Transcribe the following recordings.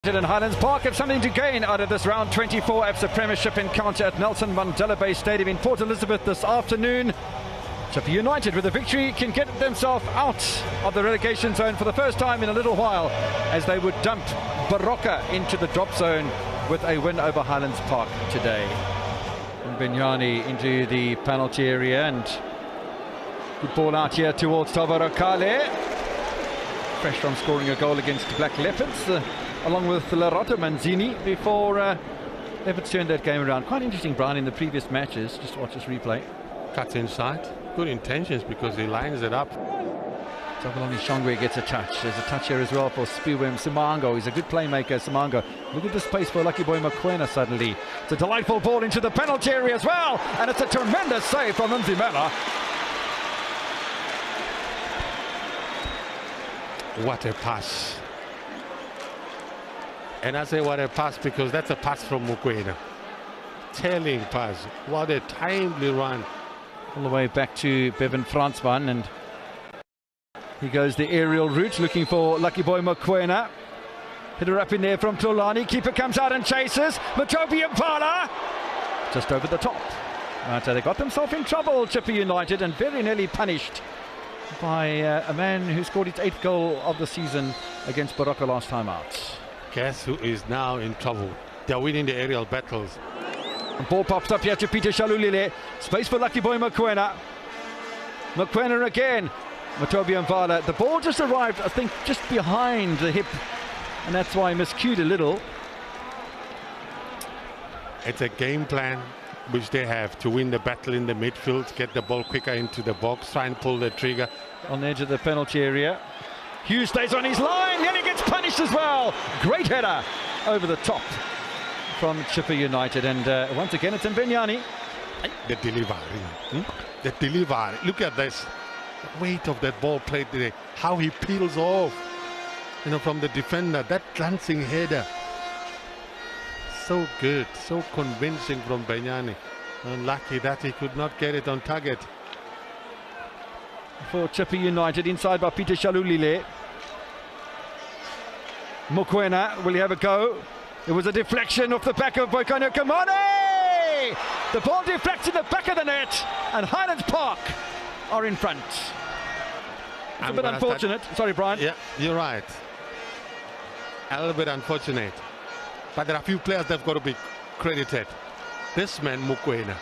And Highlands Park have something to gain out of this round 24 ABSA Premiership encounter at Nelson Mandela Bay Stadium in Port Elizabeth this afternoon. Chippa United with a victory can get themselves out of the relegation zone for the first time in a little while, as they would dump Baroka into the drop zone with a win over Highlands Park today. And Binyani into the penalty area, and good ball out here towards Tavarakale, fresh from scoring a goal against Black Leopards, along with Lerato Manzini before Leopards turned that game around. Quite interesting, Brian, in the previous matches. Just watch this replay. Cuts inside. Good intentions because he lines it up. Tabalani Shongwe gets a touch. There's a touch here as well for Spiwem Simango. He's a good playmaker, Simango. Look at the space for Lucky Boy Mokoena suddenly. It's a delightful ball into the penalty area as well. And it's a tremendous save from Nzimela. What a pass. And I say what a pass because that's a pass from Mokoena. Telling pass. What a timely run. All the way back to Bevan Fransman, and he goes the aerial route looking for Lucky Boy Mokoena. Hit her up in there from Tlolani. Keeper comes out and chases. Matobi Impala just over the top. Right, so they got themselves in trouble, Chippa United, and very nearly punished by a man who scored his 8th goal of the season against Baroka last time out. Guess who is now in trouble? They're winning the aerial battles. Ball pops up here to Peter Shalulile. Space for Lucky Boy Mokoena. Mokoena again. Matobi Mvala. The ball just arrived, I think, just behind the hip, and that's why he miscued a little. It's a game plan which they have to win the battle in the midfield, get the ball quicker into the box, try and pull the trigger. On the edge of the penalty area. Hughes stays on his line, then he gets punished as well. Great header over the top from Chippa United, and once again it's Mbenyani. The delivery. The delivery. Look at this. The weight of that ball played today. How he peels off, from the defender. That glancing header. So good, so convincing from Mbenyani. Unlucky that he could not get it on target. For Chippa United, inside by Peter Shalulile. Mokoena, will he have a go? It was a deflection off the back of Boikano Kamane! The ball deflects in the back of the net, and Highlands Park are in front. It's a bit unfortunate. Sorry, Brian. Yeah, you're right. A little bit unfortunate. But there are a few players that have got to be credited. This man, Mokoena.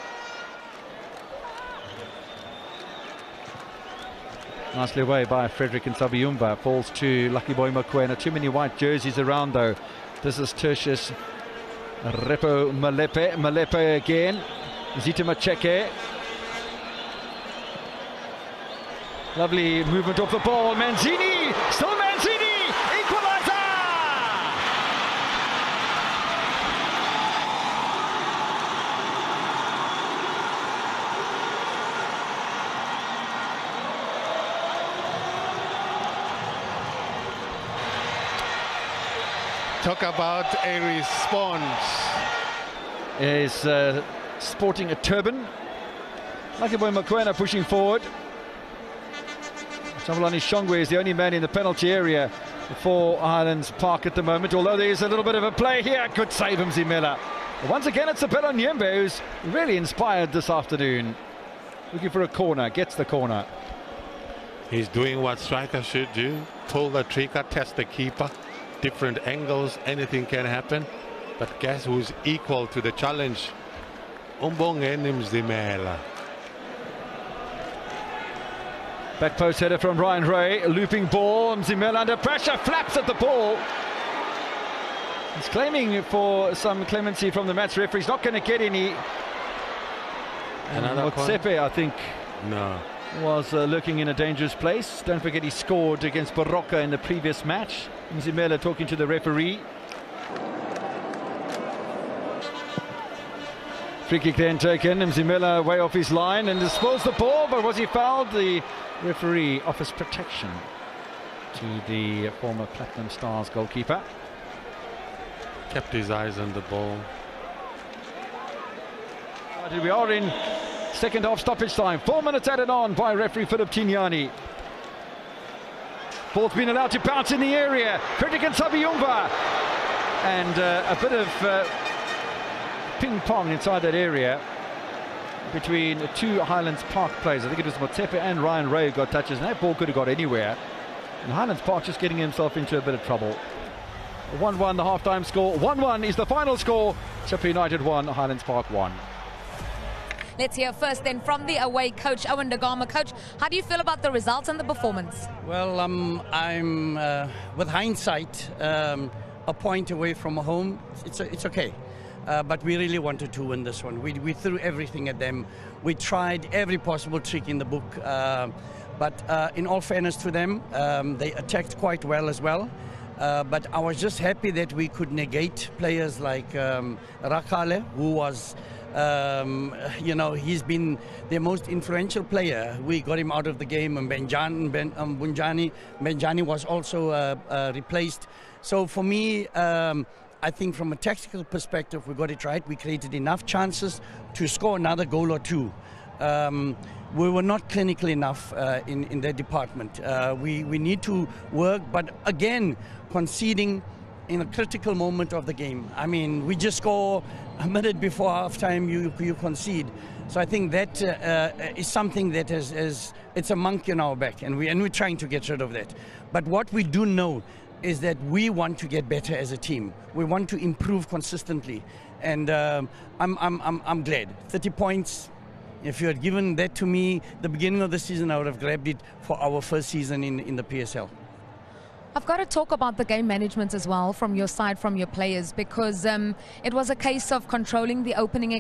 Nicely away by Frederick and Sabiyumba. Falls to Lucky Boy Mokoena. Too many white jerseys around, though. This is Tertius Repo Malepe. Malepe again. Zita Macheke. Lovely movement off the ball. Manzini. Still Manzini. Equalizer. Talk about a response. Is sporting a turban. Lucky Boy Mokoena pushing forward. Tabalani Shongwe is the only man in the penalty area for Highlands Park at the moment, although there is a little bit of a play here. Good save him, Zimela. Once again, it's Abelo Nyembe who's really inspired this afternoon. Looking for a corner, gets the corner. He's doing what strikers should do. Pull the trigger, test the keeper. Different angles, anything can happen. But guess who's equal to the challenge? Umbongeni Nzimela. Back post header from Ryan Ray. A looping ball. Nzimela under pressure. Flaps at the ball. He's claiming for some clemency from the match referee. He's not going to get any. Another Motsepe, I think, no, was lurking in a dangerous place. Don't forget he scored against Baroka in the previous match. Nzimela talking to the referee. Free kick then taken. Nzimela way off his line and spoils the ball, but was he fouled? The referee offers protection to the former Platinum Stars goalkeeper. Kept his eyes on the ball. We are in second half stoppage time. 4 minutes added on by referee Philip Tignani. Ball's been allowed to bounce in the area. Frederick and Sabiyumba. and a bit of ping pong inside that area between two Highlands Park players. I think it was Motsepe and Ryan Ray who got touches, and that ball could have got anywhere. And Highlands Park just getting himself into a bit of trouble. 1-1 the half-time score. 1-1 is the final score. Chippa United 1, Highlands Park 1. Let's hear first then from the away coach, Owen Dagama. Coach, how do you feel about the results and the performance? Well, I'm with hindsight, a point away from home. It's okay. But we really wanted to win this one. We threw everything at them. We tried every possible trick in the book. But in all fairness to them, they attacked quite well as well. But I was just happy that we could negate players like Rakale, who was, he's been their most influential player. We got him out of the game, and Benjani was also replaced. So for me, I think from a tactical perspective, we got it right. We created enough chances to score another goal or two. We were not clinical enough in that department. We need to work, but again, conceding in a critical moment of the game. I mean, we just score a minute before halftime, you concede. So I think that is something that it's a monkey on our back, and we're trying to get rid of that. But what we do know is that we want to get better as a team. We want to improve consistently, and I'm glad. 30 points. If you had given that to me the beginning of the season, I would have grabbed it for our first season in the PSL. I've got to talk about the game management as well from your side, from your players, because it was a case of controlling the opening